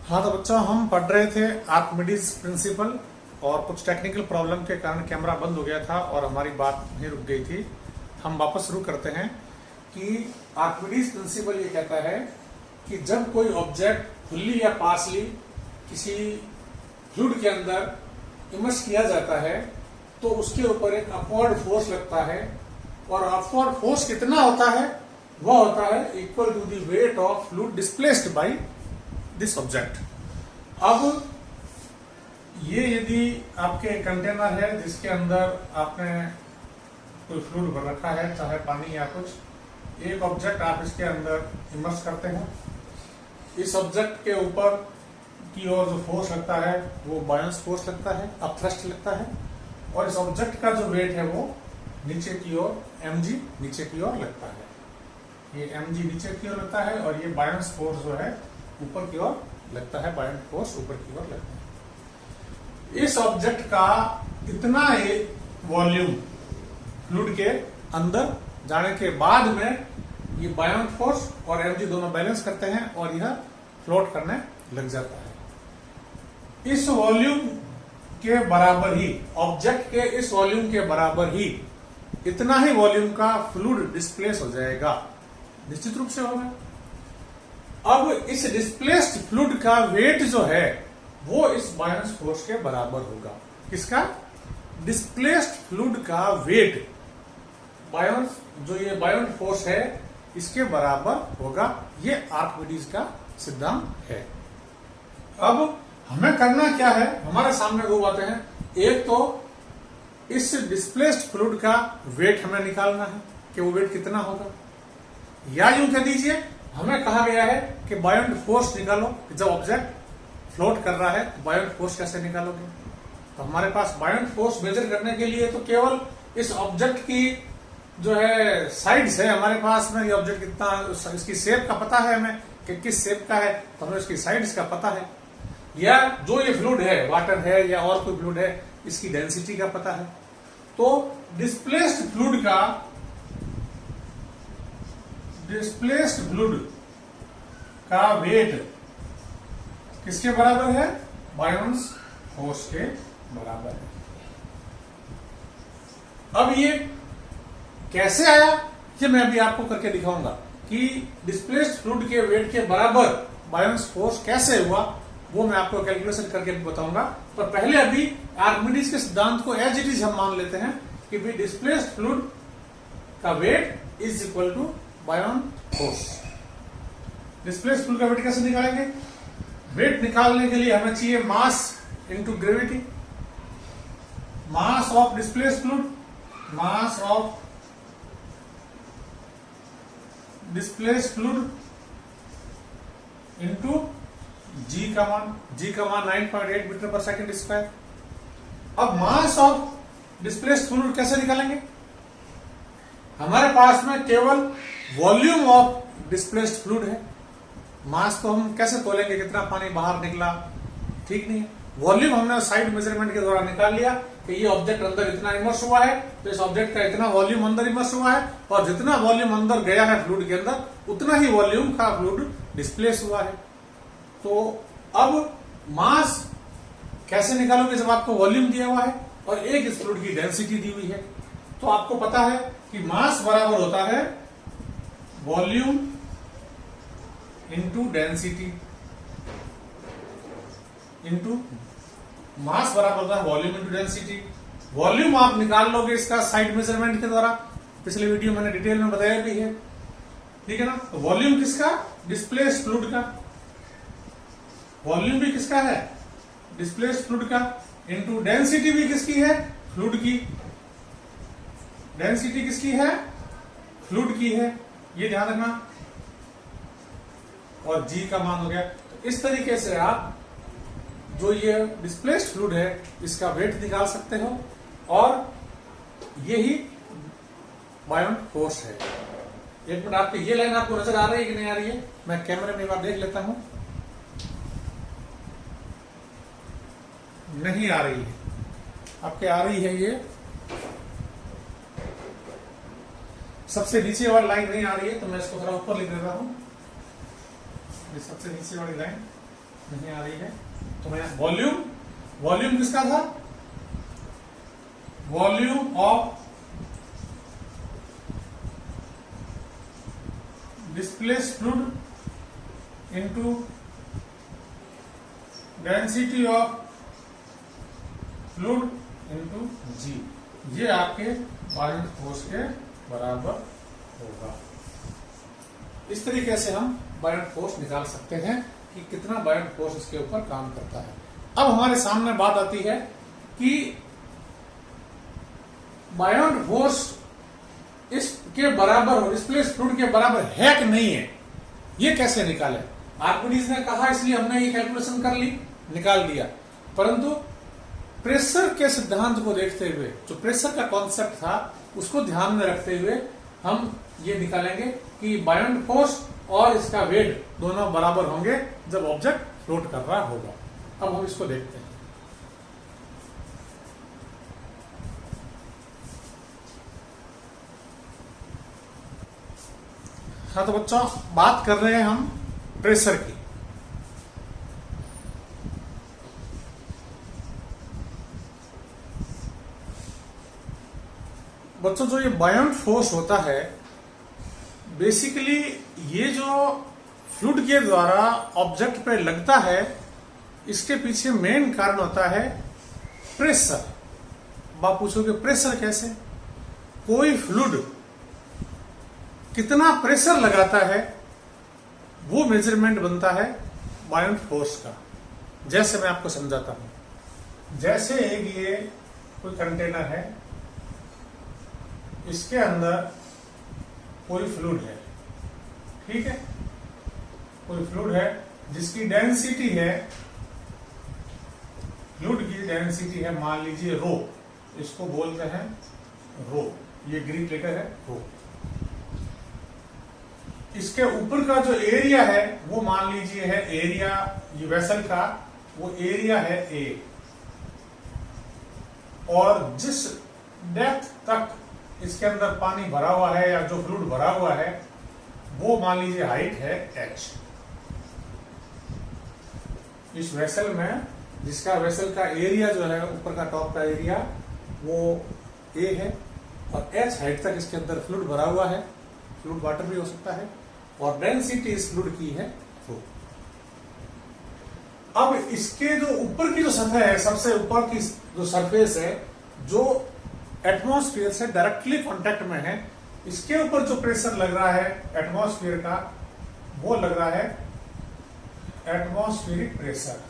हाँ तो बच्चों, हम पढ़ रहे थे आर्किमिडीज प्रिंसिपल और कुछ टेक्निकल प्रॉब्लम के कारण कैमरा बंद हो गया था और हमारी बात नहीं रुक गई थी। हम वापस शुरू करते हैं कि आर्किमिडीज प्रिंसिपल ये कहता है कि जब कोई ऑब्जेक्ट फुल्ली या पार्शली किसी फ्लूइड के अंदर इमर्स किया जाता है तो उसके ऊपर एक अपवर्ड फोर्स लगता है और अपवर्ड फोर्स कितना होता है? वह होता है equal to the weight of fluid displaced by this object. अब ये यदि आपके कंटेनर है जिसके अंदर आपने कोई फ्लूइड भर रखा है, चाहे पानी या कुछ, एक ऑब्जेक्ट आप इसके अंदर इमर्स करते हैं। इस ऑब्जेक्ट के ऊपर की ओर जो फोर्स लगता है वो बायोंस फोर्स लगता है, अपथ्रस्ट लगता है, और इस ऑब्जेक्ट का जो वेट है वो नीचे की ओर mg नीचे की ओर लगता है। ये mg नीचे की ओर लगता है और ये बायोंस फोर्स जो है ऊपर की ओर लगता है, बायोंस फोर्स ऊपर की ओर लगता है। इस ऑब्जेक्ट का इतना ही वॉल्यूम फ्लूइड के अंदर जाने के बाद में ये बायोंस फोर्स और mg दोनों बैलेंस करते हैं और यह फ्लोट करने लग जाता है। इस वॉल्यूम के बराबर ही, ऑब्जेक्ट के इस वॉल्यूम के बराबर ही इतना ही वॉल्यूम का फ्लूइड डिस्प्लेस हो जाएगा, निश्चित रूप से होगा। अब इस डिस्प्लेस्ड फ्लूइड का वेट जो है वो इस बायोंस फोर्स के बराबर होगा। किसका? डिस्प्लेस्ड फ्लूइड का वेट बायोंस, जो ये बायोंस फोर्स है, इसके बराबर होगा। ये आर्किमिडीज का सिद्धांत है। अब हमें करना क्या है? हमारे सामने दो बातें हैं। एक तो इस डिस्प्लेस्ड फ्लूइड का वेट हमें निकालना है कि वो वेट कितना होगा, या यूं कह दीजिए हमें कहा गया है कि बायोंट फोर्स निकालो। जब ऑब्जेक्ट फ्लोट कर रहा है तो बायोंट फोर्स कैसे निकालोगे? तो हमारे पास बायोंट फोर्स मेजर करने के लिए तो केवल इस ऑब्जेक्ट की जो है साइड्स है हमारे पास में, ये ऑब्जेक्ट कितना, इसकी शेप का पता है हमें कि किस शेप का है, तो हमें इसकी साइड्स का पता है, या जो ये फ्लूइड है, वाटर है या और कोई फ्लूइड है, इसकी डेंसिटी का पता है। तो डिस्प्लेस्ड फ्लूइड का वेट किसके बराबर है? बायोंस फोर्स के बराबर है। अब ये कैसे आया ये मैं अभी आपको करके दिखाऊंगा कि डिस्प्लेस्ड फ्लूइड के वेट के बराबर बायोंस फोर्स कैसे हुआ, वो मैं आपको कैलकुलेशन करके बताऊंगा। पर पहले अभी आर्किमिडीज के सिद्धांत को एज इट इज हम मान लेते हैं कि भी डिस्प्लेस्ड फ्लूइड का weight is equal to buoyant force. Displaced fluid का वेट कैसे निकालेंगे? वेट निकालने के लिए हमें चाहिए mass into gravity. Mass of displaced fluid, mass of displaced fluid into g का मान 9.8 मीटर पर सेकंड स्क्वायर। अब मास ऑफ डिस्प्लेस्ड फ्लूइड कैसे निकालेंगे? हमारे पास में केवल वॉल्यूम ऑफ डिस्प्लेस्ड फ्लूइड है। मास तो हम कैसे तोलेंगे कितना पानी बाहर निकला? ठीक नहीं है। वॉल्यूम हमने साइड मेजरमेंट के द्वारा निकाल लिया कि ये ऑब्जेक्ट अंदर इतना इमर्स हुआ है, तो इस ऑब्जेक्ट का इतना वॉल्यूम अंदर इमर्स हुआ है, और जितना वॉल्यूम अंदर गया है फ्लूइड के अंदर उतना ही वॉल्यूम का फ्लूइड डिस्प्लेस हुआ है। तो अब मास कैसे निकालोगे जब आपको वॉल्यूम दिया हुआ है और एक इस फ्लूइड की डेंसिटी दी हुई है? तो आपको पता है कि मास बराबर होता है volume into density, into mass बराबर होता है वॉल्यूम इंटू डेंसिटी। वॉल्यूम आप निकाल लोगे इसका साइड मेजरमेंट के द्वारा, पिछले वीडियो मैंने डिटेल में बताया भी है, ठीक है ना। तो वॉल्यूम किसका? डिस्प्लेस्ड फ्लूइड का। वॉल्यूम भी किसका है? डिस्प्लेस्ड फ्लूइड का। इनटू डेंसिटी भी किसकी है? फ्लूइड की। डेंसिटी किसकी है? फ्लूइड की है, ये ध्यान रखना। और g का मान हो गया। तो इस तरीके से आप जो ये डिस्प्लेस्ड फ्लूइड है इसका वेट निकाल सकते हो, और यही बायोंट फोर्स है। एक मिनट, आपकी ये लाइन आपको नजर आ रही है कि नहीं आ रही है? मैं कैमरे में एक बार देख लेता हूं। नहीं आ रही है, आपके आ रही है? ये सबसे नीचे वाली लाइन नहीं आ रही है, तो मैं इसको थोड़ा ऊपर लिख देता हूं। ये सबसे नीचे वाली लाइन नहीं आ रही है तो मैं वॉल्यूम, वॉल्यूम किसका था? Volume of displaced fluid into density of fluid into G, ये आपके बायन्ट फोर्स के बराबर होगा। इस तरीके से हम बायन्ट फोर्स निकाल सकते हैं कि कितना बायन्ट फोर्स इसके ऊपर काम करता है। अब हमारे सामने बात आती है कि बायन्ट फोर्स इसके बराबर हो, डिस्प्लेस्ड फ्लूइड के बराबर है कि नहीं है, ये कैसे निकाले? आर्किमिडीज ने कहा इसलिए हमने ये कैलकुलेशन कर ली, निकाल दिया, परंतु प्रेशर के सिद्धांत को देखते हुए, जो प्रेशर का कॉन्सेप्ट था उसको ध्यान में रखते हुए हम ये निकालेंगे कि बायन्ट फोर्स और इसका वेट दोनों बराबर होंगे जब ऑब्जेक्ट फ्लोट कर रहा होगा। अब हम इसको देखते हैं। हाँ तो बच्चों, बात कर रहे हैं हम प्रेशर की। बच्चों, जो ये बायन्ट फोर्स होता है, बेसिकली ये जो फ्लूइड के द्वारा ऑब्जेक्ट पे लगता है, इसके पीछे मेन कारण होता है प्रेशर। आप पूछोगे प्रेशर कैसे? कोई फ्लूइड कितना प्रेशर लगाता है वो मेजरमेंट बनता है बायन्ट फोर्स का। जैसे मैं आपको समझाता हूं, जैसे एक ये कोई कंटेनर है, इसके अंदर कोई फ्लूइड है, ठीक है, कोई फ्लूइड है जिसकी डेंसिटी है, फ्लूइड की डेंसिटी है मान लीजिए रो, इसको बोलते हैं रो, ये ग्रीक लेटर है रो। इसके ऊपर का जो एरिया है वो मान लीजिए है एरिया, ये वेसल का वो एरिया है ए, और जिस डेप्थ तक इसके अंदर पानी भरा हुआ है या जो फ्लूइड भरा हुआ है वो मान लीजिए हाइट है h। इस वेसल में, जिसका वेसल का एरिया जो है ऊपर का टॉप का एरिया वो a है, और h हाइट तक इसके अंदर फ्लूइड भरा हुआ है, फ्लूइड वाटर भी हो सकता है, और डेंसिटी इस फ्लूइड की है 4। अब इसके जो ऊपर की जो सतह है, सबसे ऊपर की जो सरफेस है, जो एटमॉस्फेयर से डायरेक्टली कांटेक्ट में है, इसके ऊपर जो प्रेशर लग रहा है एटमॉस्फेयर का, वो लग रहा है एटमॉस्फेरिक प्रेशर।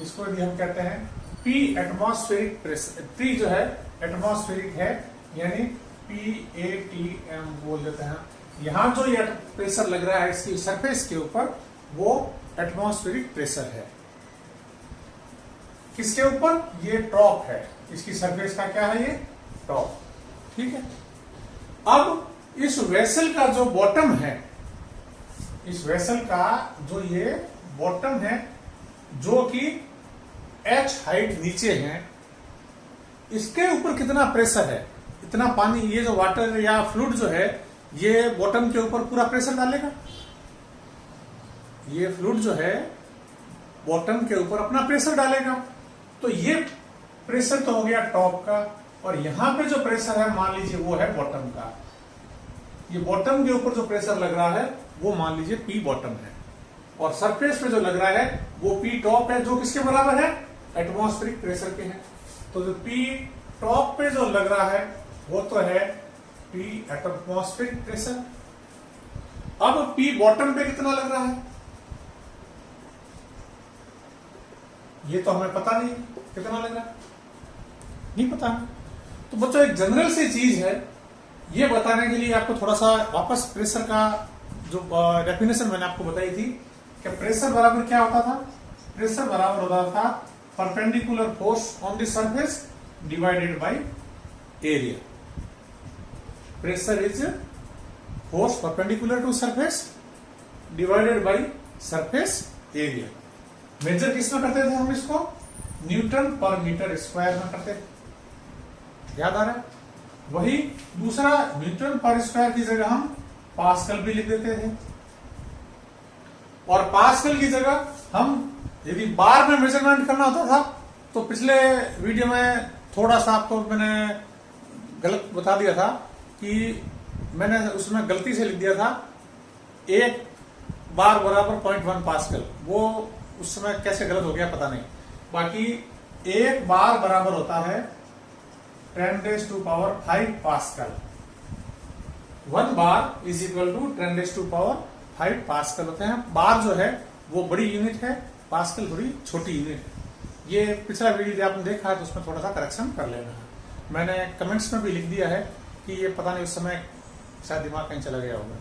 इसको यदि हम कहते हैं P एटमॉस्फेरिक प्रेशर, P जो है एटमॉस्फेरिक है, यानी PATM बोल देते हैं। यहां जो ये प्रेशर लग रहा है इसकी सरफेस के ऊपर, वो एटमॉस्फेरिक प्रेशर है। किसके ऊपर? ये टॉप है, इसकी सरफेस का क्या है, ये टॉप, ठीक है। अब इस वेसल का जो बॉटम है, इस वेसल का जो ये बॉटम है, जो कि h हाइट नीचे है, इसके ऊपर कितना प्रेशर है, इतना पानी, ये जो वाटर या फ्लूइड जो है ये बॉटम के ऊपर पूरा प्रेशर डालेगा। ये फ्लूइड जो है बॉटम के ऊपर अपना प्रेशर डालेगा। तो ये प्रेशर तो हो गया टॉप का, और यहां पे जो प्रेशर है मान लीजिए वो है बॉटम का। ये बॉटम के ऊपर जो प्रेशर लग रहा है वो मान लीजिए P बॉटम है, और सरफेस पे जो लग रहा है वो P टॉप है, जो किसके बराबर है, एटमॉस्फेरिक प्रेशर के है। तो जो P टॉप पे जो लग रहा है वो तो है P एटमॉस्फेरिक प्रेशर। अब P बॉटम पे कितना लग रहा है ये तो हमें पता नहीं कितना लग रहा है, नहीं पता। तो बच्चों, एक जनरल सी चीज है, ये बताने के लिए आपको थोड़ा सा वापस प्रेशर का जो डेफिनेशन मैंने आपको बताई थी कि प्रेशर बराबर क्या होता था। प्रेशर बराबर होता था perpendicular force on the surface divided by area. Pressure is force perpendicular to surface divided by surface area. Measure किसमें करते थे हम इसको? न्यूटन पर मीटर स्क्वायर में करते थे, याद आ रहा है? वही दूसरा न्यूटन पर स्क्वायर की जगह हम पास्कल भी लिख देते थे, और पास्कल की जगह हम यदि बार में मेजरमेंट करना होता था तो पिछले वीडियो में थोड़ा सा आपको मैंने गलत बता दिया था कि मैंने उसमें गलती से लिख दिया था 1 बार बराबर 0.1 पास्कल। वो उस समय कैसे गलत हो गया पता नहीं। बाकी 1 बार बराबर होता है 10⁵ pascal. 1 bar is equal to 10⁵ pascal होते हैं। बार जो है वो बड़ी यूनिट है, पास्कल थोड़ी छोटी यूनिट है। ये पिछला वीडियो आपने देखा है तो उसमें थोड़ा सा करेक्शन कर लेना है। मैंने कमेंट्स में भी लिख दिया है कि ये पता नहीं उस समय शायद दिमाग कहीं चला गया होगा।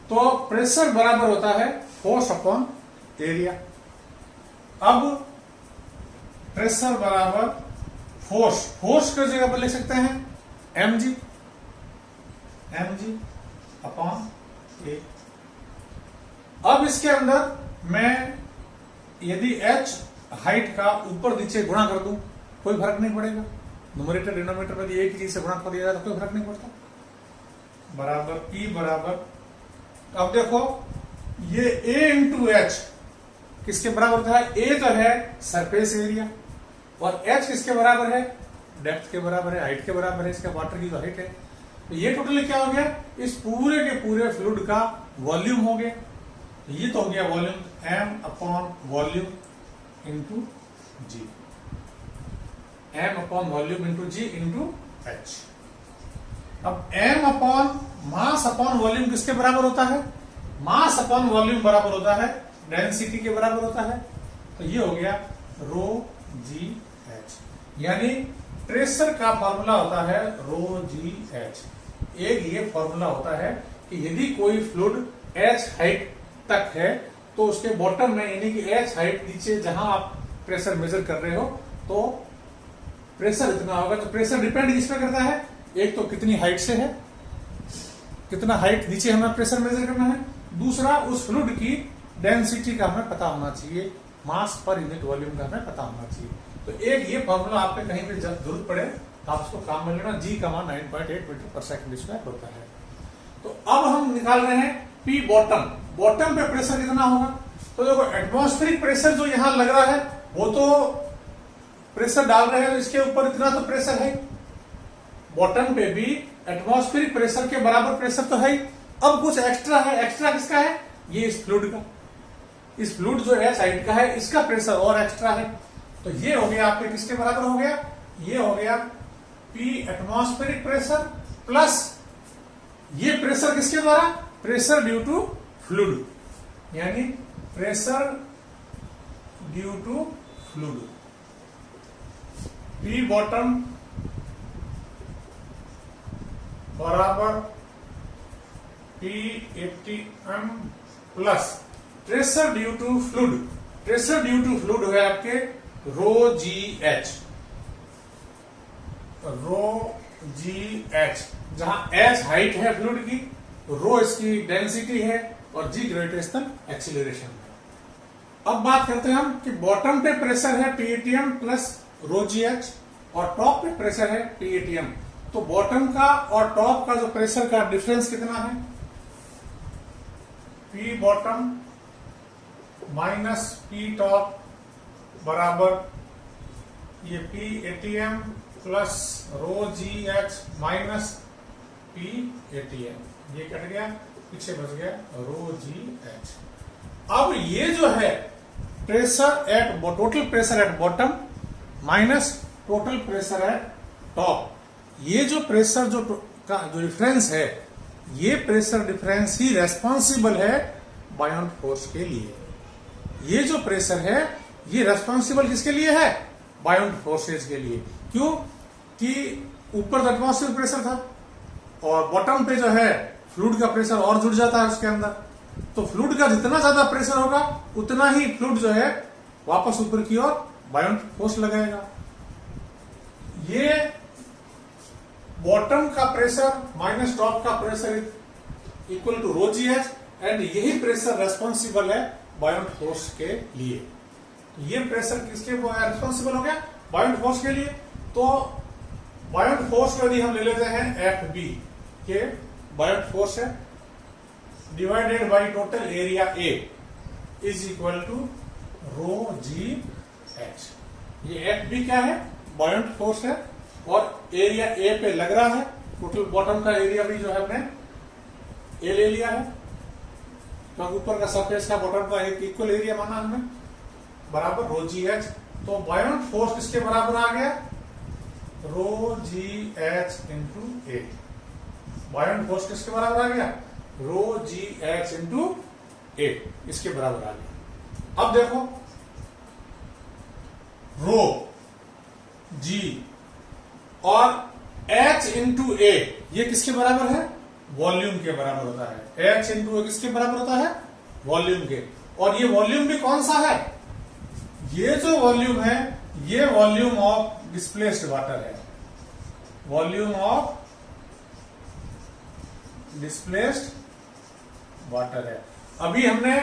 तो प्रेशर बराबर होता है फोर्स अपॉन एरिया। अब प्रेशर बराबर फोर्स की जगह पर लिख सकते हैं mg अपॉन ए। अब इसके अंदर मैं यदि h हाइट का ऊपर नीचे गुणा कर दूं कोई फर्क नहीं पड़ेगा। न्यूमरेटर डिनोमिनेटर में एक ही चीज से गुणा कर दिया जाए तो कोई फर्क नहीं पड़ता। बराबर P बराबर, अब देखो ये A इंटू एच किसके बराबर होता है? A तो है सरफेस एरिया और H किसके बराबर है? डेप्थ के बराबर है, हाइट के बराबर है, इसका वाटर की जो हाइट है। तो ये टोटल क्या हो गया? इस पूरे के पूरे फ्लूइड का वॉल्यूम हो गया। ये तो हो गया volume m upon volume into G, m upon volume into G into H. अब m upon mass upon volume किसके बराबर होता है? मास अपॉन वॉल्यूम बराबर होता है डेंसिटी के बराबर होता है। तो ये हो गया रो जी एच, यानी प्रेशर का फॉर्मूला होता है रो जी एच। एक ये फॉर्मूला होता है कि यदि कोई फ्लूइड एच हाइट तक है तो उसके बॉटम में यानी कि एच हाइट नीचे जहां आप प्रेशर मेजर कर रहे हो तो प्रेशर इतना होगा। तो प्रेशर डिपेंड किस पे करता है? एक तो कितनी हाइट से है, कितना हाइट नीचे हमें प्रेशर मेजर करना है। दूसरा उस फ्लूइड की डेंसिटी का हमें पता होना चाहिए, मास पर यूनिट वॉल्यूम का हमें पता होना चाहिए। तो एक ये फॉर्मूला आपको कहीं पे जरूरत पड़े तो आप उसको काम में लेना। G 9.8 मीटर पर सेकंड स्क्वायर होता है। तो अब हम निकाल रहे हैं P बॉटम। बॉटम पे प्रेशर कितना होगा? तो देखो एटमॉस्फेरिक प्रेशर जो यहां लग रहा है वो तो प्रेशर डाल रहे हैं तो इसके ऊपर इतना तो प्रेशर है। बॉटम पे भी एटमॉस्फेरिक प्रेशर के बराबर प्रेशर तो है ही। अब कुछ एक्स्ट्रा है। एक्स्ट्रा किसका है? ये इस फ्लूइड का। इस फ्लूइड जो है साइड का है इसका प्रेशर और एक्स्ट्रा है। तो ये हो गया आपके किसके बराबर हो गया? ये हो गया P एटमॉस्फेरिक प्रेशर प्लस ये प्रेशर किसके द्वारा? प्रेशर ड्यू टू फ्लूइड, यानी pressure due to fluid. P bottom बराबर P80m plus pressure due to fluid. Pressure due to fluid है आपके रो जी एच। जहां एच हाइट है फ्लूइड की, रो इसकी डेंसिटी है और जी ग्रेविटेशनल एक्सीलरेशन है। अब बात करते हैं हम कि बॉटम पे प्रेशर है P80m प्लस रो जी एच और टॉप पे प्रेशर है P80m। तो बॉटम का और टॉप का जो प्रेशर का डिफरेंस कितना है? P bottom minus P top बराबर ये P80m प्लस रो जी एच माइनस P80m। ये कट गया, पीछे बच गया रो जी एच। अब ये जो है pressure at total pressure at bottom minus total pressure at top, ये जो प्रेशर जो डिफरेंस है ये प्रेशर डिफरेंस ही रेस्पॉन्सिबल है बायोंट फोर्स के लिए। ये जो प्रेशर है ये रेस्पॉन्सिबल किसके लिए है? बायोंट फोर्सेज के लिए। क्यों? कि ऊपर तो एटमॉस्फेरिक प्रेशर था और बॉटम पे जो है फ्लूइड का प्रेशर और जुड़ जाता है उसके अंदर। तो फ्लूइड का जितना ज्यादा प्रेशर होगा उतना ही फ्लूइड जो है वापस ऊपर की ओर बायोंट फोर्स लगाएगा। ये बॉटम का प्रेशर माइनस टॉप का pressure equal to rho g h and यही प्रेशर रेस्पॉन्सिबल है बायोंट फोर्स के लिए। ये प्रेशर किसके रेस्पॉन्सिबल हो गया? बायोंट फोर्स के लिए। तो बायोंट फोर्स को यदि हम ले लेते हैं एफ बी के बायोंट फोर्स है divided by total area A is equal to rho g h. ये एफ भी क्या है, बॉयंट फोर्स है, और एरिया ए पे लग रहा है। टोटल बॉटम का एरिया भी जो है हमने ए ले लिया है, क्योंकि ऊपर का सरफेस का बॉटम का एक इक्वल एरिया माना हमने, बराबर रो जी एच। तो बॉयंट फोर्स किसके बराबर आ गया, रो जी एच इंटू ए। बॉयंट फोर्स किसके बराबर आ गया, रो जी एच इंटू ए, इसके बराबर आ गया। अब देखो रो जी और एच इंटू ए ये किसके बराबर है, वॉल्यूम के बराबर होता है। एच इंटू ए किसके बराबर होता है, वॉल्यूम के। और ये वॉल्यूम भी कौन सा है, ये जो वॉल्यूम है ये वॉल्यूम ऑफ डिस्प्लेस्ड वाटर है, वॉल्यूम ऑफ डिस्प्लेस्ड वाटर है। अभी हमने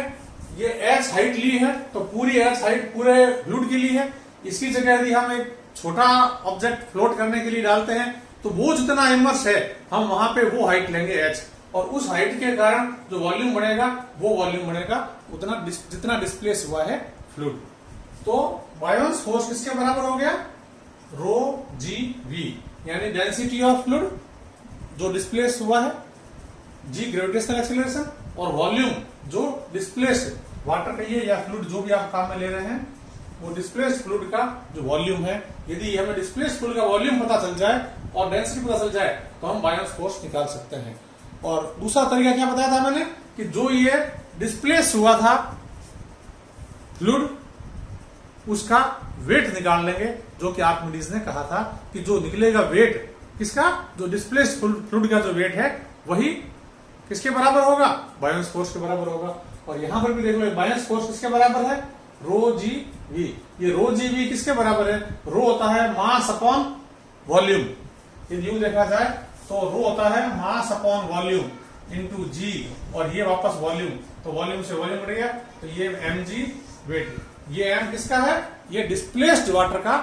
ये एच हाइट ली है, तो पूरी एच हाइट पूरे फ्लूइड की ली है। इसकी जगह यदि हम एक छोटा ऑब्जेक्ट फ्लोट करने के लिए डालते हैं तो वो जितना इमर्स है हम वहां पे वो हाइट लेंगे एच, और उस हाइट के कारण जो वॉल्यूम बढ़ेगा वो वॉल्यूम बढ़ेगा उतना जितना डिस्प्लेस हुआ है फ्लूइड। तो बायोन्स फोर्स किसके बराबर हो गया, रो जी वी, यानी डेंसिटी ऑफ फ्लूइड जो डिस्प्लेस हुआ है, जी ग्रेविटेशनल एक्सीलरेशन, और वॉल्यूम जो डिस्प्लेस्ड वाटर कहिए या फ्लूइड जो भी आप काम में ले रहे हैं वो डिस्प्लेस्ड फ्लूइड का जो वॉल्यूम है। यदि हमें डिस्प्लेस्ड फ्लूइड का वॉल्यूम पता चल जाए और डेंसिटी पता चल जाए तो हम बायोन्स फोर्स निकाल सकते हैं। और दूसरा तरीका क्या बताया था मैंने कि जो ये डिस्प्लेस हुआ था फ्लूइड उसका वेट निकाल लेंगे, जो कि आर्किमिडीज ने कहा था कि जो निकलेगा वेट किसका, जो डिस्प्लेस्ड फ्लूइड का जो वेट है वही किसके बराबर होगा, बायोन्स फोर्स के बराबर होगा। और यहां पर भी देख लो बायोन्स फोर्स किसके बराबर है, रो जी वी। ये रो जी वी किसके बराबर है, रो होता है मास अपॉन वॉल्यूम। यदि यूं देखा जाए तो रो होता है मास अपॉन वॉल्यूम इंटू जी, और ये वापस वॉल्यूम, तो वॉल्यूम से वॉल्यूम बढ़ गया, तो ये एम जी वेट। ये एम किसका है, ये डिस्प्लेस्ड वाटर का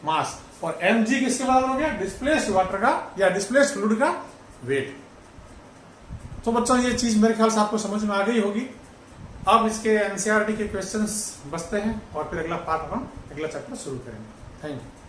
मास, और एम जी किसके बराबर हो गया, डिस्प्लेस्ड वाटर का या डिस्प्लेस्ड फ्लूइड का वेट। तो बच्चों ये चीज मेरे ख्याल से आपको समझ में आ गई होगी। अब इसके एनसीईआरटी के क्वेश्चंस बचते हैं और फिर अगला पार्ट हम अगला चैप्टर शुरू करेंगे। Thank you.